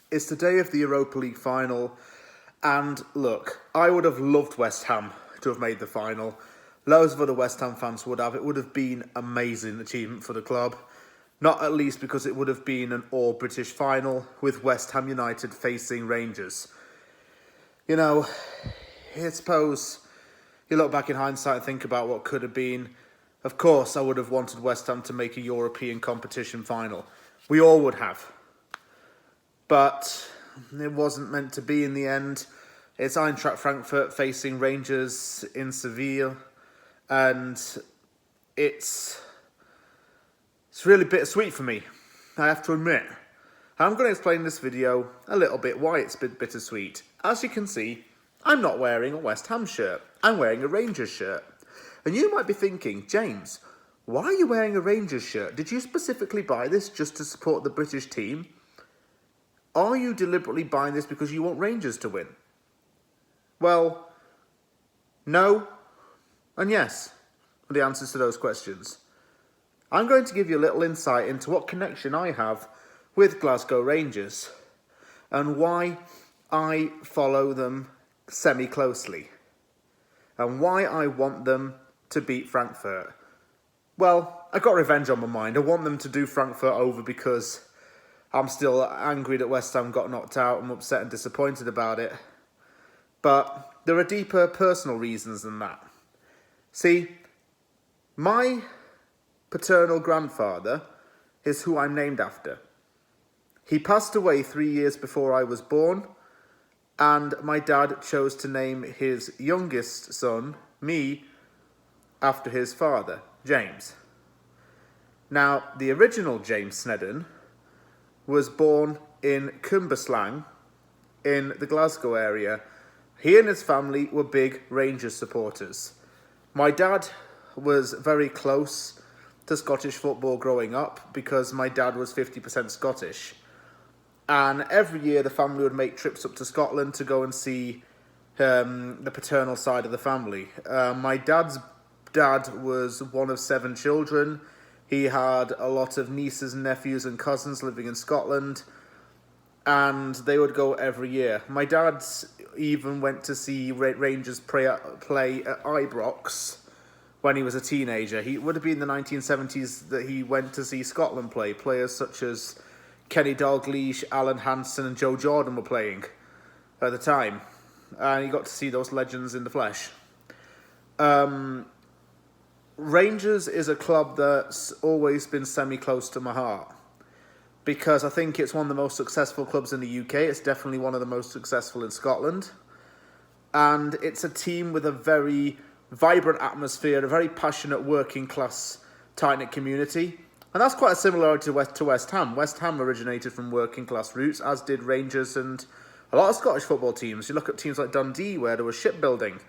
It's the day of the Europa League final, and look, I would have loved West Ham to have made the final. Loads of other West Ham fans would have. It would have been an amazing achievement for the club. Not at least because it would have been an all-British final with West Ham United facing Rangers. You know, I suppose you look back in hindsight and think about what could have been. Of course, I would have wanted West Ham to make a European competition final. We all would have. But it wasn't meant to be in the end. It's Eintracht Frankfurt facing Rangers in Seville. And it's really bittersweet for me, I have to admit. I'm going to explain in this video a little bit why it's bittersweet. As you can see, I'm not wearing a West Ham shirt. I'm wearing a Rangers shirt. And you might be thinking, James, why are you wearing a Rangers shirt? Did you specifically buy this just to support the British team? Are you deliberately buying this because you want Rangers to win? Well, no and yes are the answers to those questions. I'm going to give you a little insight into what connection I have with Glasgow Rangers and why I follow them semi-closely and why I want them to beat Frankfurt. Well, I've got revenge on my mind. I want them to do Frankfurt over because I'm still angry that West Ham got knocked out. I'm upset and disappointed about it. But there are deeper personal reasons than that. See, my paternal grandfather is who I'm named after. He passed away 3 years before I was born, and my dad chose to name his youngest son, me, after his father, James. Now, the original James Snedden was born in Cumberslang in the Glasgow area. He and his family were big Rangers supporters. My dad was very close to Scottish football growing up because my dad was 50% Scottish. And every year the family would make trips up to Scotland to go and see the paternal side of the family. My dad's dad was one of 7 children. He had a lot of nieces and nephews and cousins living in Scotland, and they would go every year. My dad even went to see Rangers play at Ibrox when he was a teenager. It would have been the 1970s that he went to see Scotland play. Players such as Kenny Dalglish, Alan Hansen and Joe Jordan were playing at the time, and he got to see those legends in the flesh. Rangers is a club that's always been semi-close to my heart because I think it's one of the most successful clubs in the UK. It's definitely one of the most successful in Scotland. And it's a team with a very vibrant atmosphere, a very passionate working class tight-knit community. And that's quite a similarity to West Ham. West Ham originated from working class roots, as did Rangers and a lot of Scottish football teams. You look at teams like Dundee, where there was shipbuilding.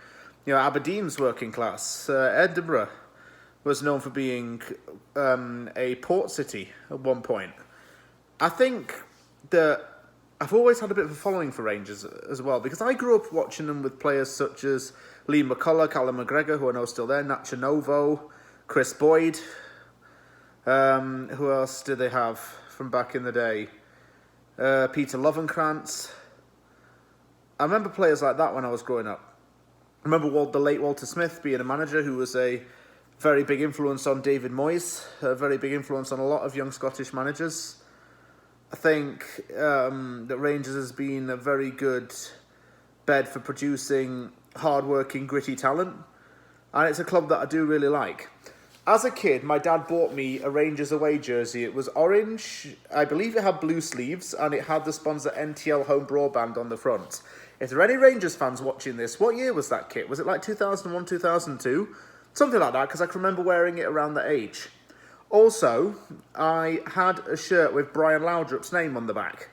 You know, Aberdeen's working class. Edinburgh was known for being a port city at one point. I think that I've always had a bit of a following for Rangers as well, because I grew up watching them with players such as Liam McCulloch, Callum McGregor, who I know is still there, Nacho Novo, Chris Boyd. Who else did they have from back in the day? Peter Lovenkrantz. I remember players like that when I was growing up. I remember the late Walter Smith being a manager who was a very big influence on David Moyes, a very big influence on a lot of young Scottish managers. I think that Rangers has been a very good bed for producing hard-working, gritty talent. And it's a club that I do really like. As a kid, my dad bought me a Rangers away jersey. It was orange. I believe it had blue sleeves, and it had the sponsor NTL Home Broadband on the front. If there are any Rangers fans watching this, what year was that kit? Was it like 2001, 2002? Something like that, because I can remember wearing it around that age. Also, I had a shirt with Brian Laudrup's name on the back.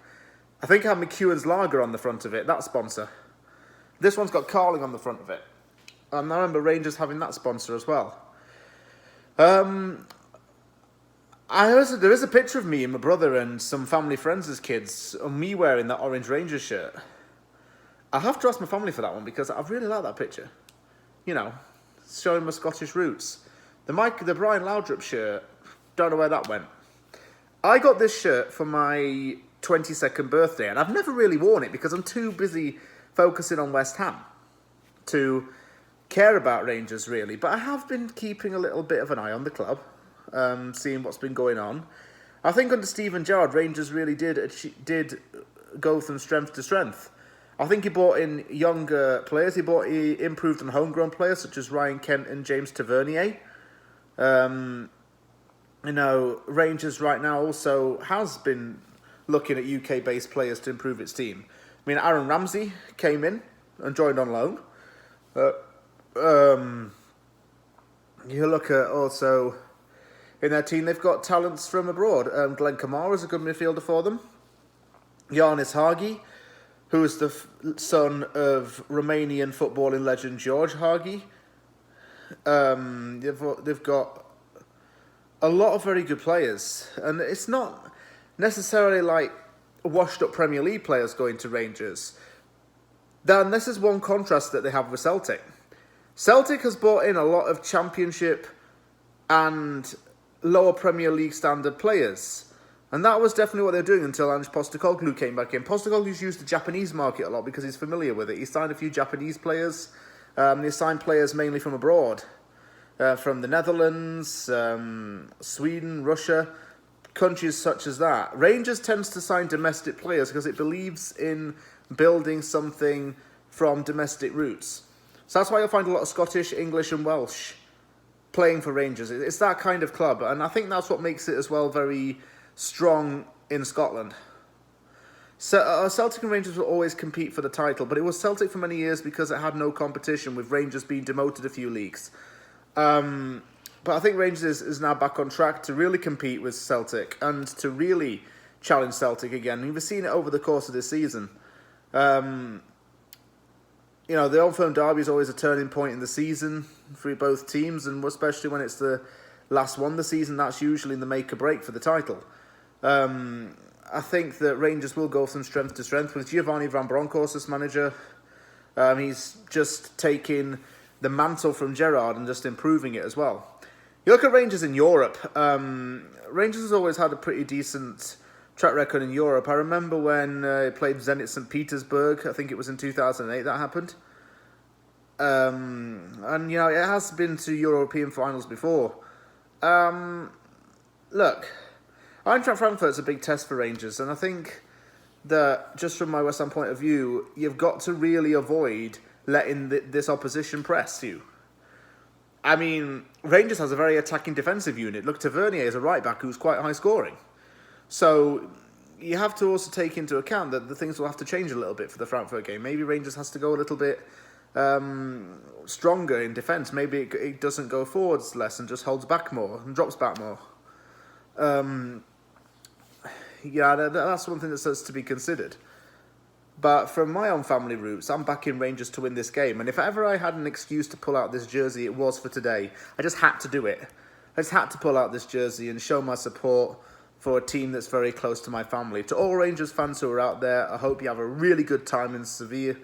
I think I had McEwen's Lager on the front of it, that sponsor. This one's got Carling on the front of it. And I remember Rangers having that sponsor as well. There is a picture of me and my brother and some family friends as kids, and me wearing that orange Rangers shirt. I have to ask my family for that one because I really like that picture. You know, showing my Scottish roots. The Brian Laudrup shirt, don't know where that went. I got this shirt for my 22nd birthday, and I've never really worn it because I'm too busy focusing on West Ham to care about Rangers, really. But I have been keeping a little bit of an eye on the club, seeing what's been going on. I think under Steven Gerrard, Rangers really did go from strength to strength. I think he brought in younger players. He improved on homegrown players such as Ryan Kent and James Tavernier. Rangers right now also has been looking at UK-based players to improve its team. I mean, Aaron Ramsey came in and joined on loan. You look at also in their team, they've got talents from abroad. Glenn Kamara is a good midfielder for them. Yanis Hagi, who is the son of Romanian footballing legend George Hagi. They've got a lot of very good players, and it's not necessarily like washed-up Premier League players going to Rangers. Then this is one contrast that they have with Celtic. Celtic has brought in a lot of Championship and lower Premier League standard players. And that was definitely what they were doing until Ange Postecoglou came back in. Postecoglou's used the Japanese market a lot because he's familiar with it. He signed a few Japanese players. He signed players mainly from abroad. From the Netherlands, Sweden, Russia, countries such as that. Rangers tends to sign domestic players because it believes in building something from domestic roots. So that's why you'll find a lot of Scottish, English and Welsh playing for Rangers. It's that kind of club, and I think that's what makes it as well very strong in Scotland. So Celtic and Rangers will always compete for the title, but it was Celtic for many years because it had no competition, with Rangers being demoted a few leagues. But I think Rangers is now back on track to really compete with Celtic and to really challenge Celtic again. We've seen it over the course of this season. The Old Firm derby is always a turning point in the season for both teams, and especially when it's the last one of the season, that's usually the make or break for the title. I think that Rangers will go from strength to strength with Giovanni Van Bronckhorst as manager. He's just taking the mantle from Gerrard and just improving it as well. You look at Rangers in Europe. Rangers has always had a pretty decent track record in Europe. I remember when it played Zenit St. Petersburg. I think it was in 2008 that happened. It has been to European finals before. Look, Eintracht Frankfurt's a big test for Rangers, and I think that just from my West Ham point of view, you've got to really avoid letting this opposition press you. I mean, Rangers has a very attacking defensive unit. Look, Tavernier is a right-back who's quite high-scoring. So you have to also take into account that the things will have to change a little bit for the Frankfurt game. Maybe Rangers has to go a little bit stronger in defence. Maybe it doesn't go forwards less and just holds back more and drops back more. That's one thing that says to be considered. But from my own family roots, I'm backing Rangers to win this game. And if ever I had an excuse to pull out this jersey, it was for today. I just had to do it. I just had to pull out this jersey and show my support for a team that's very close to my family. To all Rangers fans who are out there, I hope you have a really good time in Seville.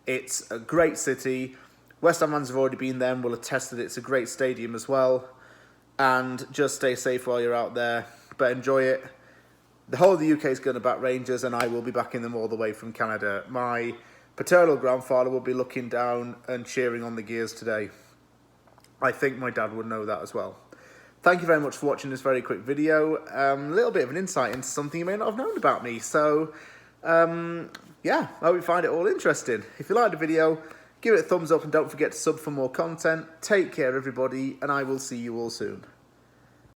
It's a great city. West Ham fans have already been there and will attest that it's a great stadium as well. And just stay safe while you're out there, but enjoy it. The whole of the UK is going to back Rangers, and I will be backing them all the way from Canada. My paternal grandfather will be looking down and cheering on the Gears today. I think my dad would know that as well. Thank you very much for watching this very quick video. A little bit of an insight into something you may not have known about me. So, I hope you find it all interesting. If you liked the video, give it a thumbs up and don't forget to sub for more content. Take care, everybody, and I will see you all soon.